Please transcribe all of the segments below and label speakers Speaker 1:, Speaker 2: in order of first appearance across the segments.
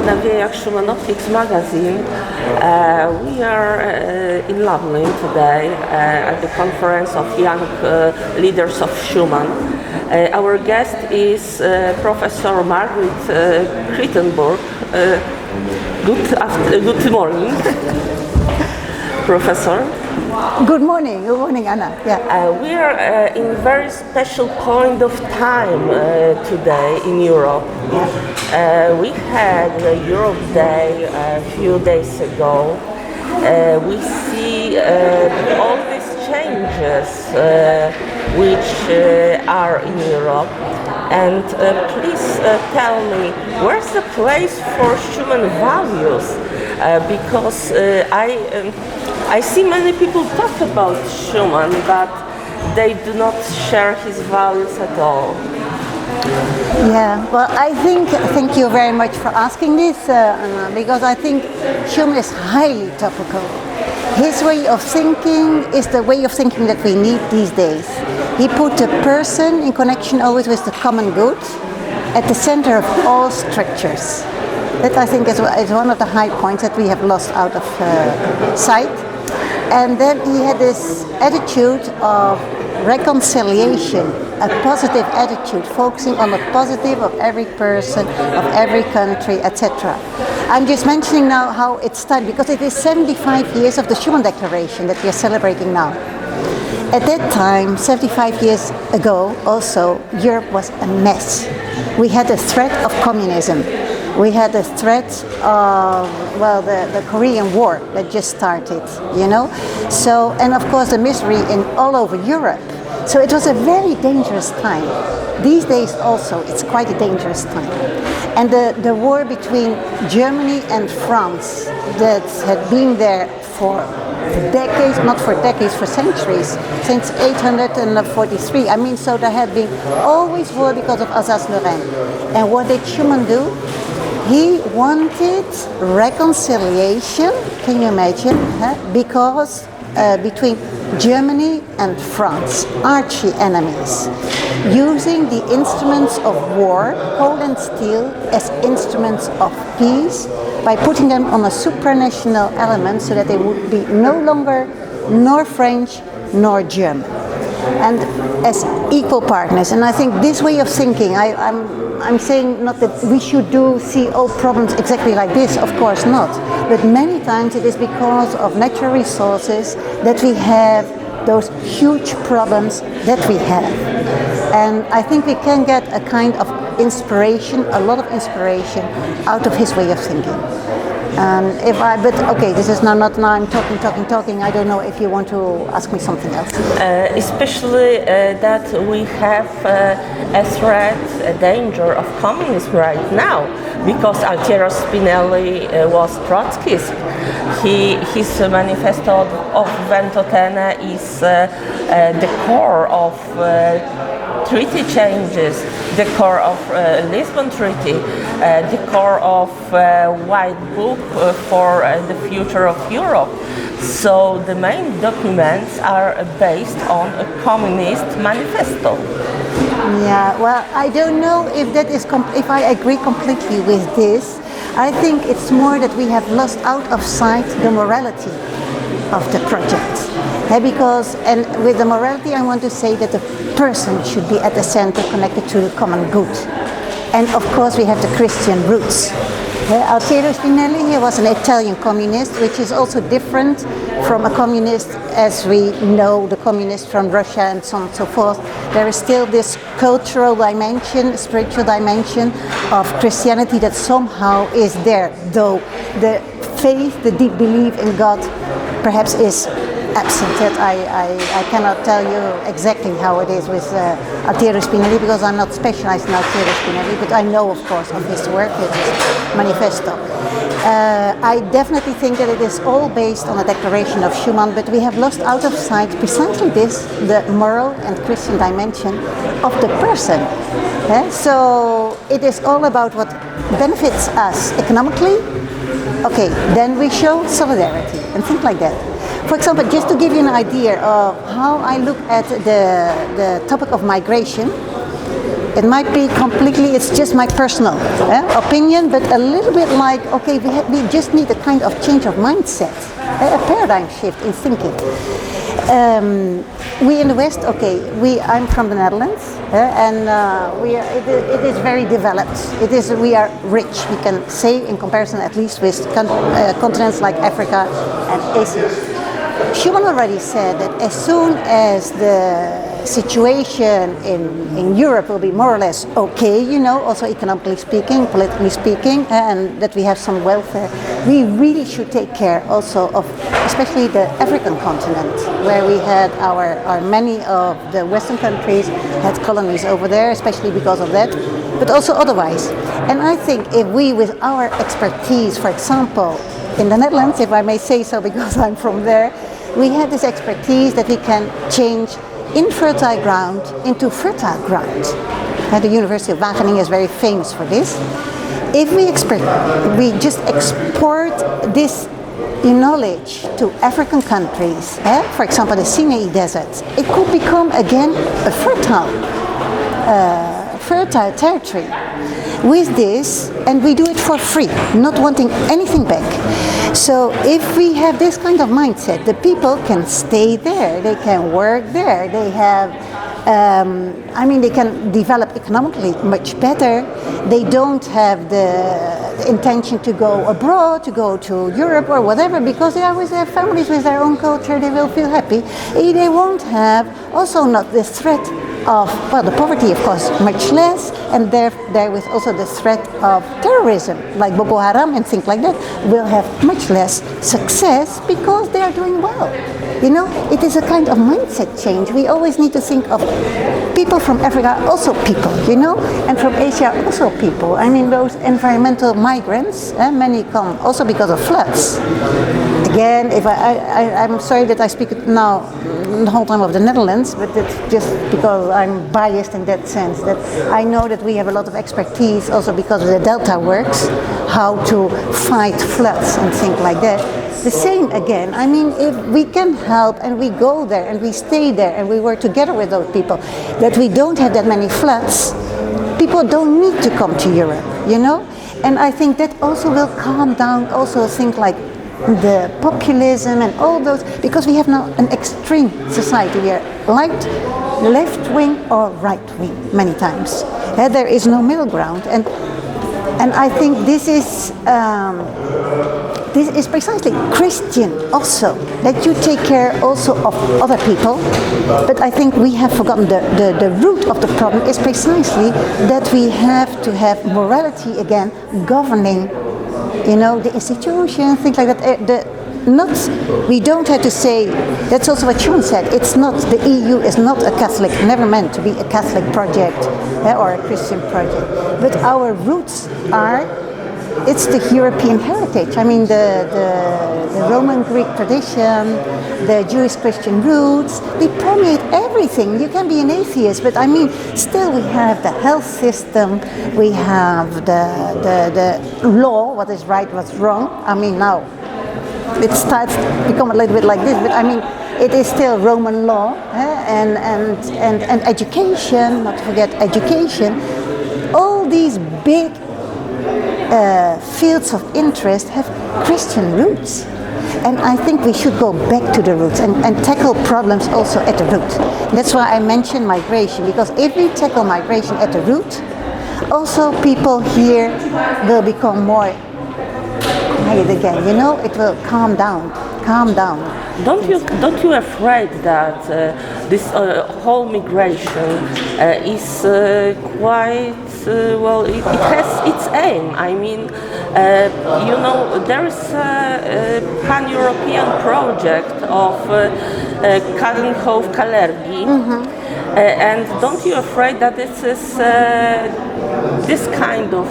Speaker 1: na wiejach Schumanotics magazine. We are in Lublin today at the conference of young leaders of Schumann. Our guest is Professor Margriet Krijtenburg. Good morning, Professor.
Speaker 2: Good morning, Anna. Yeah.
Speaker 1: We are in a very special point of time today in Europe. We had the Europe Day a few days ago. We see all these changes which are in Europe. And please tell me, where's the place for Schumann values? Because I see many people talk about Schumann, but they do not share his values at all.
Speaker 2: Yeah, well, thank you very much for asking this, Anna, because I think Schumann is highly topical. His way of thinking is the way of thinking that we need these days. He put the person in connection always with the common good at the center of all structures. That I think is one of the high points that we have lost out of sight. And then he had this attitude of reconciliation, a positive attitude, focusing on the positive of every person, of every country, etc. I'm just mentioning now how it started, because it is 75 years of the Schuman Declaration that we are celebrating now. At that time, 75 years ago, also, Europe was a mess. We had the threat of communism. We had the threat of, the Korean War that just started, you know. So, and of course the misery in all over Europe. So it was a very dangerous time. These days also, it's quite a dangerous time. And the war between Germany and France that had been there for decades, not for decades, for centuries, since 843. I mean, so there had been always war because of Alsace-Lorraine. And what did Schumann do? He wanted reconciliation, can you imagine? Because between Germany and France, archie enemies, using the instruments of war, coal and steel, as instruments of peace, by putting them on a supranational element so that they would be no longer nor French nor German, and as equal partners. And I think this way of thinking, I'm saying not that we should see all problems exactly like this, of course not, but many times it is because of natural resources that we have those huge problems that we have. And I think we can get a kind of inspiration, a lot of inspiration out of his way of thinking. This is now I'm talking. I don't know if you want to ask me something else.
Speaker 1: Especially that we have a threat, a danger of communism right now, because Altiero Spinelli was Trotskyist. His manifesto of Ventotene is the core of treaty changes, the core of Lisbon Treaty, the core of White Book for the future of Europe. So the main documents are based on a communist manifesto.
Speaker 2: Yeah, well, I don't know if that is if I agree completely with this. I think it's more that we have lost out of sight the morality of the project. Because, and with the morality, I want to say that the person should be at the center, connected to the common good. And of course, we have the Christian roots. Altiero Spinelli, he was an Italian communist, which is also different from a communist as we know the communists from Russia and so on and so forth. There is still this cultural dimension, spiritual dimension of Christianity that somehow is there, though the faith, the deep belief in God perhaps is absent. I cannot tell you exactly how it is with Altiero Spinelli, because I'm not specialized in Altiero Spinelli, but I know, of course, of his work, his manifesto. I definitely think that it is all based on a declaration of Schumann, but we have lost out of sight precisely this, the moral and Christian dimension of the person. So it is all about what benefits us economically. Okay, then we show solidarity and things like that. For example, just to give you an idea of how I look at the topic of migration, It might be completely, it's just my personal opinion, but a little bit like, okay, we just need a kind of change of mindset, a paradigm shift in thinking. We in the West, okay, I'm from the Netherlands, and it is very developed. We are rich, we can say, in comparison at least with continents like Africa and Asia. Schuman already said that as soon as the situation in Europe will be more or less okay, also economically speaking, politically speaking, and that we have some welfare, we really should take care also of especially the African continent, where we had many of the Western countries had colonies over there, especially because of that, but also otherwise. And I think if we, with our expertise, for example, in the Netherlands, if I may say so because I'm from there, we have this expertise that we can change infertile ground into fertile ground. The University of Wageningen is very famous for this. If we just export this knowledge to African countries, for example the Sinai Desert, it could become again a fertile territory. With this, and we do it for free, not wanting anything back. So if we have this kind of mindset, the people can stay there, they can work there, they have, they can develop economically much better. They don't have the intention to go abroad, to go to Europe or whatever, because they are with their families, with their own culture, they will feel happy. They won't have also not the threat of, the poverty of course much less, and therewith also the threat of terrorism like Boko Haram and things like that will have much less success because they are doing well. It is a kind of mindset change. We always need to think of people from Africa also people, and from Asia also people. Those environmental migrants, many come also because of floods. Again, if I'm sorry that I speak now the whole time of the Netherlands, but it's just because I'm biased in that sense, that I know that we have a lot of expertise also because of the Delta works, how to fight floods and things like that. The same again, if we can help and we go there and we stay there and we work together with those people, that we don't have that many floods, people don't need to come to Europe, And I think that also will calm down also things like the populism and all those, because we have now an extreme society. We are left wing or right wing many times. There is no middle ground, and I think this is precisely Christian also, that you take care also of other people. But I think we have forgotten the root of the problem is precisely that we have to have morality again governing the institution, things like that. We don't have to say, that's also what Schuman said, the EU is not a Catholic, never meant to be a Catholic project or a Christian project. But our roots it's the European heritage. The Roman Greek tradition, the Jewish Christian roots, they permeate everything. You can be an atheist, but still we have the health system, we have the law, what is right, what's wrong. Now it starts to become a little bit like this, but it is still Roman law, and education, not to forget education. All these big fields of interest have Christian roots, and I think we should go back to the roots and tackle problems also at the root. That's why I mentioned migration, because if we tackle migration at the root, also people here will become more quiet again. It will calm down.
Speaker 1: Don't you afraid that this whole migration is quite it has its aim. There is a pan-European project of Kalenhof-Kalergi, and don't you afraid that this is this kind of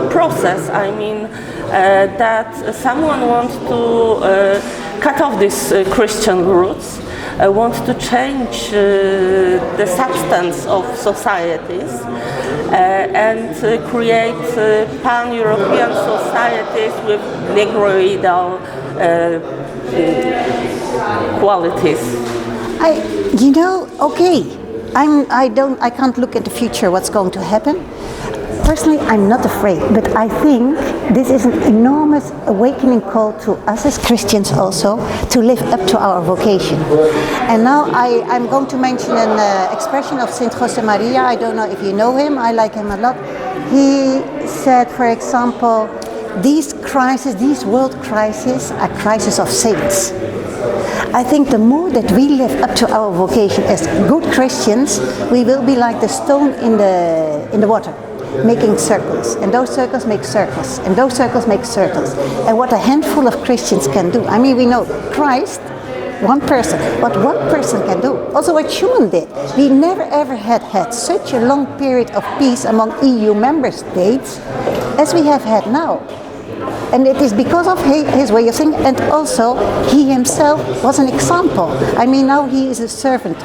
Speaker 1: process? That someone wants to cut off these Christian roots, want to change the substance of societies and create pan-European societies with negroidal qualities.
Speaker 2: You know, okay, I can't look at the future, what's going to happen. Personally, I'm not afraid, but I think this is an enormous awakening call to us as Christians also to live up to our vocation. And now I'm going to mention an expression of Saint Josemaria. I don't know if you know him, I like him a lot. He said, for example, these world crises are crises of saints. I think the more that we live up to our vocation as good Christians, we will be like the stone in the water, making circles, and those circles make circles, and those circles make circles. And what a handful of Christians can do. I mean, we know Christ, one person, what one person can do. Also what Schumann did. We never ever had such a long period of peace among EU member states as we have had now. And it is because of his way of thinking, and also he himself was an example. I mean, now he is a servant.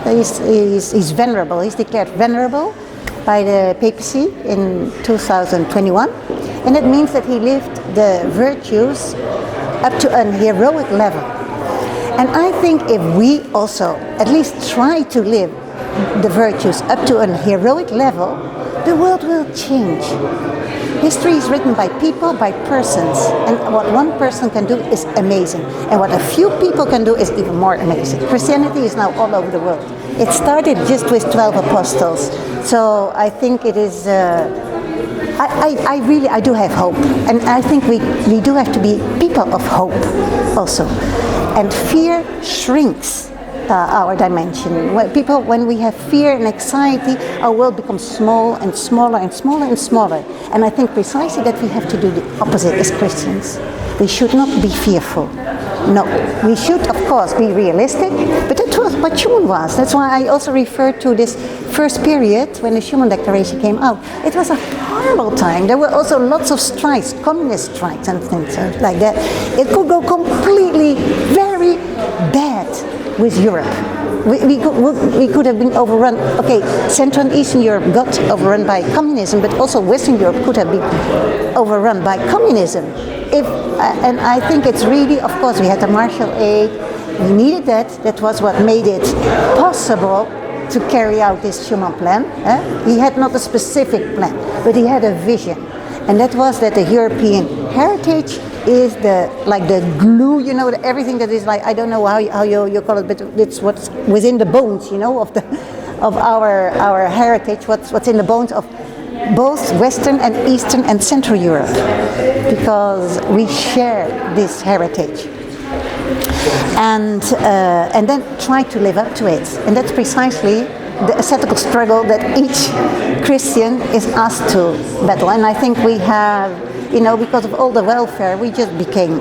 Speaker 2: He's venerable. He's declared venerable by the papacy in 2021. And it means that he lived the virtues up to an heroic level. And I think if we also at least try to live the virtues up to an heroic level, the world will change. History is written by people, by persons, and what one person can do is amazing. And what a few people can do is even more amazing. Christianity is now all over the world. It started just with 12 apostles. So I think it is, I do have hope. And I think we do have to be people of hope also. And fear shrinks our dimension. When we have fear and anxiety, our world becomes small and smaller and smaller and smaller. And I think precisely that we have to do the opposite as Christians. We should not be fearful. No, we should of course be realistic, but that was what Schumann was. That's why I also refer to this first period when the Schumann Declaration came out. It was a horrible time. There were also lots of strikes, communist strikes and things like that. It could go completely very bad with Europe. We could have been overrun. Okay, Central and Eastern Europe got overrun by communism, but also Western Europe could have been overrun by communism. And I think it's really, of course, we had the Marshall Aid. We needed that. That was what made it possible to carry out this Schuman plan. He had not a specific plan, but he had a vision. And that was that the European heritage is like the glue, you know, everything that is like, I don't know how you call it, but it's what's within the bones, you know, of our heritage, what's in the bones of both Western and Eastern and Central Europe, because we share this heritage. And then try to live up to it. And that's precisely the ascetical struggle that each Christian is asked to battle. And I think we have, you know, because of all the welfare, we just became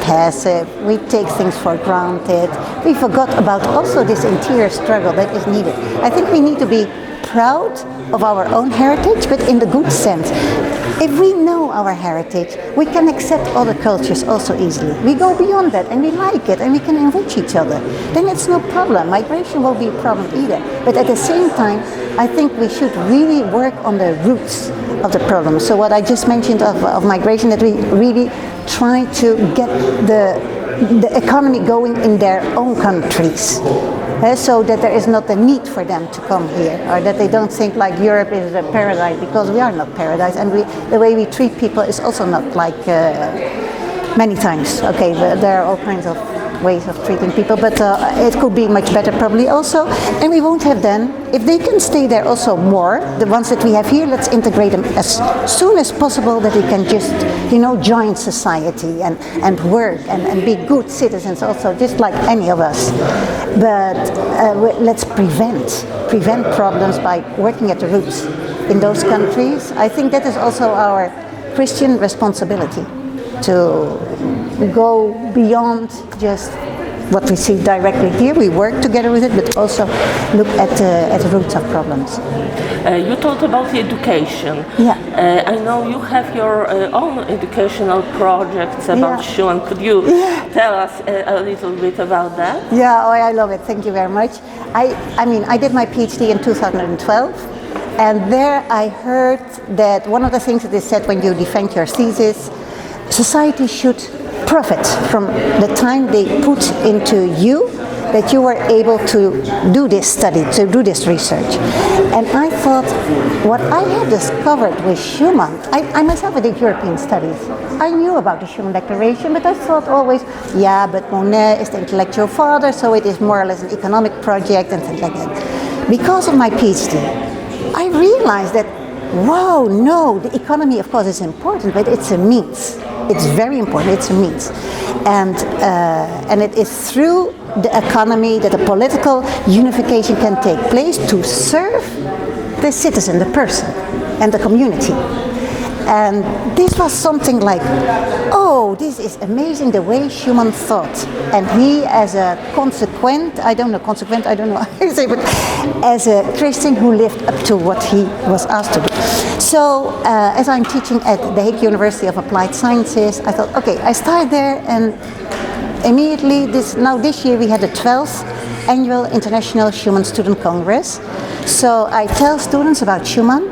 Speaker 2: passive. We take things for granted. We forgot about also this interior struggle that is needed. I think we need to be proud of our own heritage, but in the good sense. If we know our heritage, we can accept other cultures also easily. We go beyond that and we like it and we can enrich each other. Then it's no problem. Migration won't be a problem either. But at the same time, I think we should really work on the roots of the problem. So what I just mentioned of migration, that we really try to get the economy going in their own countries. So that there is not a need for them to come here, or that they don't think like Europe is a paradise, because we are not paradise, and the way we treat people is also not like many times. Okay, there are all kinds of ways of treating people, but it could be much better probably also, and we won't have then, if they can stay there also more, the ones that we have here, let's integrate them as soon as possible, that they can just, you know, join society and work and be good citizens also, just like any of us. But let's prevent problems by working at the roots in those countries. I think that is also our Christian responsibility, to go beyond just what we see directly here. We work together with it, but also look at the roots of problems.
Speaker 1: You talked about the education.
Speaker 2: Yeah.
Speaker 1: I know you have your own educational projects about Schumann. Could you tell us a little bit about that?
Speaker 2: Yeah, I love it. Thank you very much. I mean, I did my PhD in 2012. And there I heard that one of the things that is said when you defend your thesis, society should profit from the time they put into you that you were able to do this study, to do this research. And I thought, what I had discovered with Schuman, I myself did European studies. I knew about the Schuman Declaration, but I thought always, yeah, but Monet is the intellectual father, so it is more or less an economic project and things like that. Because of my PhD, I realized that, wow, no, the economy of course is important, but it's a means. It's very important, it's a means. And it is through the economy that the political unification can take place to serve the citizen, the person, and the community. And this was something like, oh, this is amazing the way Schuman thought. And he, as a I don't know how to say, but as a Christian who lived up to what he was asked to do. So, as I'm teaching at the Hague University of Applied Sciences, I thought, okay, I started there, and immediately, this year we had the 12th annual International Schuman Student Congress. So I tell students about Schuman,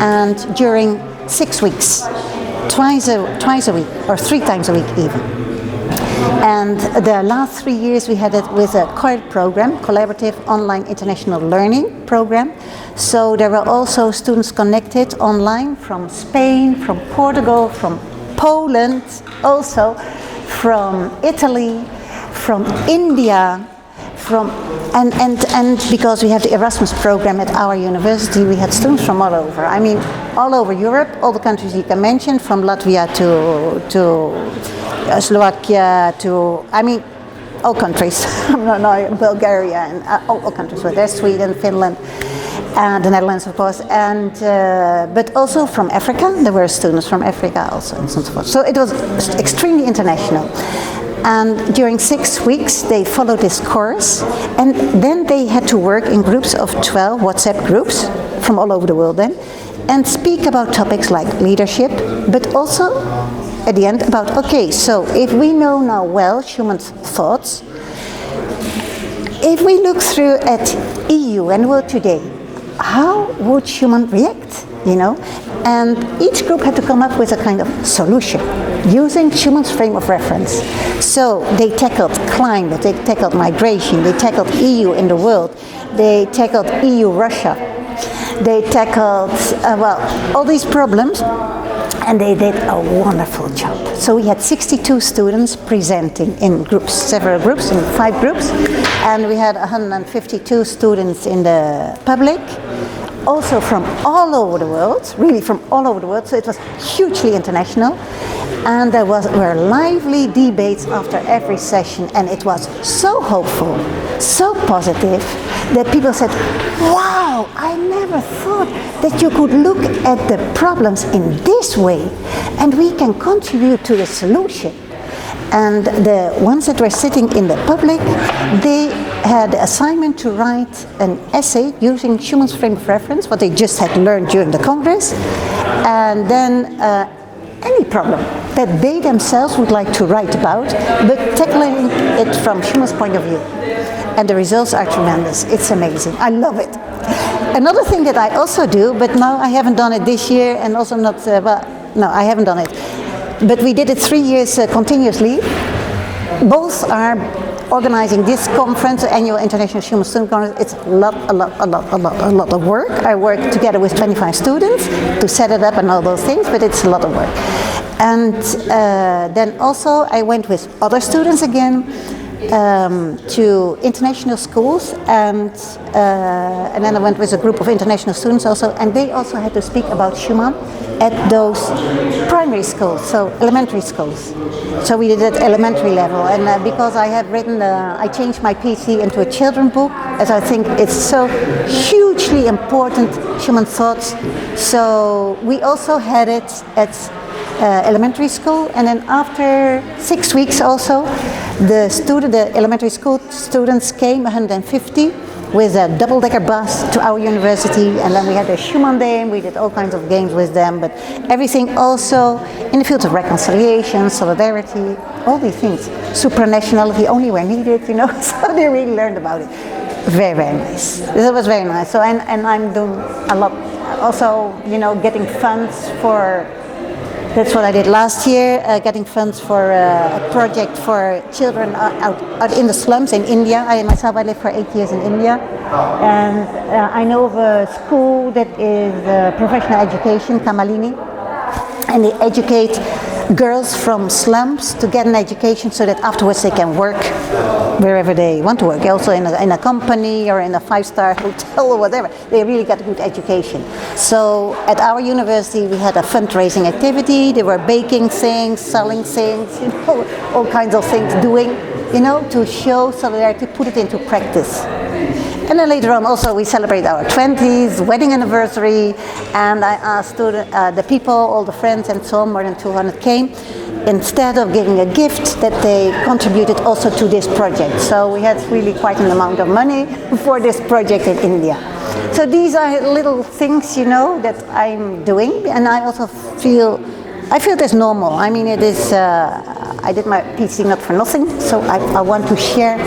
Speaker 2: and during 6 weeks, twice a week, or 3 times a week even. And the last 3 years we had it with a COIR program, Collaborative Online International Learning Program. So there were also students connected online from Spain, from Portugal, from Poland, also from Italy, from India, and because we have the Erasmus program at our university, we had students from all over. I mean, all over Europe, all the countries you can mention, from Latvia to Slovakia to, I mean, all countries. Bulgaria and all countries were there, Sweden, Finland, the Netherlands, of course, and but also from Africa. There were students from Africa also, and so forth. So it was extremely international. And during 6 weeks, they followed this course, and then they had to work in groups of 12 WhatsApp groups from all over the world then, and speak about topics like leadership, but also at the end about, okay, so if we know now well Schumann's thoughts, if we look through at EU and world today, how would Schuman react, you know? And each group had to come up with a kind of solution using Schumann's frame of reference. So they tackled climate, they tackled migration, they tackled EU in the world, they tackled EU-Russia, they tackled, all these problems, and they did a wonderful job. So we had 62 students presenting in groups, several groups, in 5 groups, and we had 152 students in the public, also from all over the world, really from all over the world, so it was hugely international. And there were lively debates after every session, and it was so hopeful, so positive, that people said, wow, I never thought that you could look at the problems in this way, and we can contribute to the solution. And the ones that were sitting in the public, they had the assignment to write an essay using Schumann's frame of reference, what they just had learned during the Congress, and then any problem that they themselves would like to write about, but tackling it from Schumann's point of view. And the results are tremendous. It's amazing. I love it. Another thing that I also do, but now I haven't done it this year, and also not, no, I haven't done it. But we did it 3 years continuously. Both are organizing this conference, Annual International Schuman Student Conference. It's a lot of work. I work together with 25 students to set it up and all those things, but it's a lot of work. And then also I went with other students again to international schools, and then I went with a group of international students also, and they also had to speak about Schuman at those primary schools, so elementary schools. So we did it at elementary level, and because I have written, I changed my PhD into a children book, as I think it's so hugely important, Schuman thoughts. So we also had it at elementary school, and then after 6 weeks also, the elementary school students came, 150, with a double-decker bus to our university, and then we had a Schuman Day, and we did all kinds of games with them, but everything also in the field of reconciliation, solidarity, all these things. Supranationality only where needed, you know, so they really learned about it. Very, very nice. It was very nice. So, and I'm doing a lot, also, you know, getting funds for That's what I did last year, getting funds for a project for children out in the slums in India. I lived for 8 years in India, and I know of a school that is professional education, Kamalini, and they educate girls from slums to get an education so that afterwards they can work wherever they want to work, also in a company or in a 5-star hotel or whatever. They really got a good education. So at our university we had a fundraising activity. They were baking things, selling things, all kinds of things doing, to show solidarity, put it into practice. And then later on also we celebrate our 20th wedding anniversary, and I asked the people, all the friends and so on, more than 200 came, instead of giving a gift, that they contributed also to this project. So we had really quite an amount of money for this project in India. So these are little things, that I'm doing, and I also feel that's normal. I mean, it is, I did my PhD not for nothing, so I want to share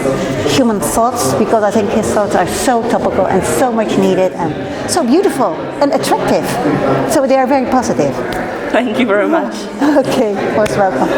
Speaker 2: human thoughts, because I think his thoughts are so topical and so much needed and so beautiful and attractive. So they are very positive.
Speaker 1: Thank you very much.
Speaker 2: Okay, most welcome.